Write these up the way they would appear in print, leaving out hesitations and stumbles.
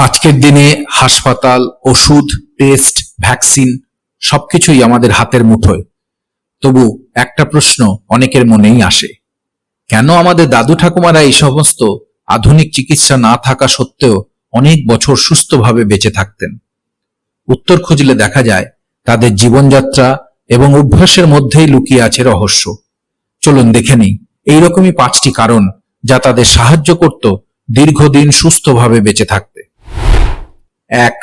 আজকের দিনে হাসপাতাল, ওষুধ, টেস্ট, ভ্যাকসিন সবকিছুই আমাদের হাতের মুঠোয়। তবু একটা প্রশ্ন অনেকের মনেই আসে, কেন আমাদের দাদু ঠাকুমারা এই সমস্ত আধুনিক চিকিৎসা না থাকা সত্ত্বেও অনেক বছর সুস্থভাবে বেঁচে থাকতেন? উত্তর খুঁজলে দেখা যায় তাদের জীবনযাত্রা এবং অভ্যাসের মধ্যেই লুকিয়ে আছে রহস্য। চলুন দেখে নিই এইরকমই 5টি কারণ যা তাদের সাহায্য করত দীর্ঘদিন সুস্থভাবে বেঁচে থাকতে। 1.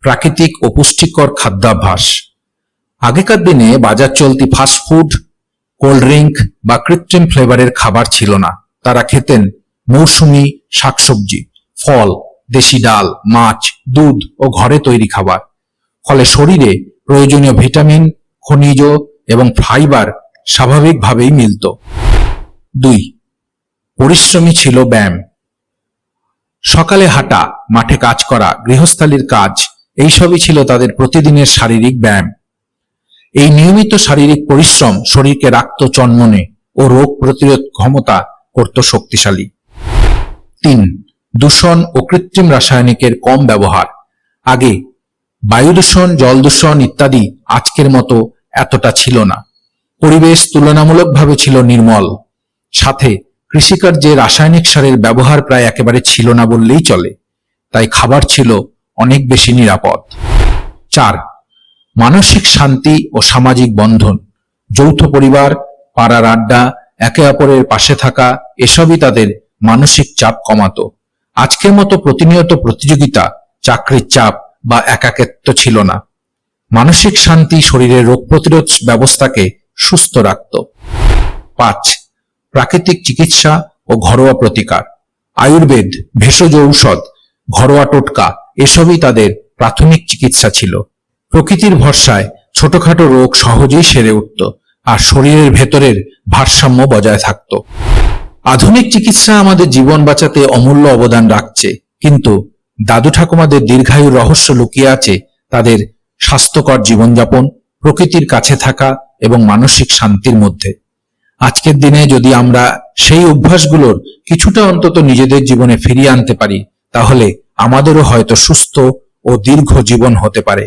প্রাকৃতিক ও পুষ্টিকর খাদ্যাভ্যাস। আগেকার দিনে বাজার চলতি ফাস্টফুড, কোল্ড ড্রিঙ্ক বা কৃত্রিম ফ্লেভারের খাবার ছিল না। তারা খেতেন মৌসুমী শাকসবজি, ফল, দেশি ডাল, মাছ, দুধ ও ঘরে তৈরি খাবার। ফলে শরীরে প্রয়োজনীয় ভিটামিন, খনিজ এবং ফাইবার স্বাভাবিকভাবেই মিলত। 2. পরিশ্রমী ছিল ব্যায়াম। সকালে হাঁটা, মাঠে কাজ করা, গৃহস্থালির কাজ এইসবই ছিল তাদের প্রতিদিনের শারীরিক ব্যায়াম। এই নিয়মিত শারীরিক পরিশ্রম শরীরকে রাখত চনমনে ও রোগ প্রতিরোধ ক্ষমতা করত শক্তিশালী। 3. দূষণ ও কৃত্রিম রাসায়নিকের কম ব্যবহার। আগে বায়ু দূষণ, জল দূষণ ইত্যাদি আজকের মতো এতটা ছিল না। পরিবেশ তুলনামূলকভাবে ছিল নির্মল। সাথে কৃষিকার্যে রাসায়নিক সারের ব্যবহার প্রায় একেবারে ছিল না বললেই চলে। তাই খাবার ছিল অনেক বেশি নিরাপদ। 4. মানসিক শান্তি ও সামাজিক বন্ধন। যৌথ পরিবার, পাড়ার আড্ডা, একে অপরের পাশে থাকা এসবই তাদের মানসিক চাপ কমাতো। আজকের মতো প্রতিনিয়ত প্রতিযোগিতা, চাকরির চাপ বা একাকিত্ব ছিল না। মানসিক শান্তি শরীরের রোগ প্রতিরোধ ব্যবস্থাকে সুস্থ রাখত। 5. প্রাকৃতিক চিকিৎসা ও ঘরোয়া প্রতিকার। আয়ুর্বেদ, ভেষজ ঔষধ, ঘরোয়া টোটকা এসবই তাদের প্রাথমিক চিকিৎসা ছিল। প্রকৃতির ভরসায় ছোটখাটো রোগ সহজেই সেরে উঠত আর শরীরের ভেতরের ভারসাম্য বজায় থাকত। আধুনিক চিকিৎসা আমাদের জীবন বাঁচাতে অমূল্য অবদান রাখছে, কিন্তু দাদু ঠাকুমাদের দীর্ঘায়ুর রহস্য লুকিয়ে আছে তাদের স্বাস্থ্যকর জীবনযাপন, প্রকৃতির কাছে থাকা এবং মানসিক শান্তির মধ্যে। আজকের দিনে যদি আমরা সেই অভ্যাসগুলোর কিছুটা অন্তত নিজেদের জীবনে ফিরিয়ে আনতে পারি, তাহলে আমাদেরও হয়তো সুস্থ ও দীর্ঘ জীবন হতে পারে।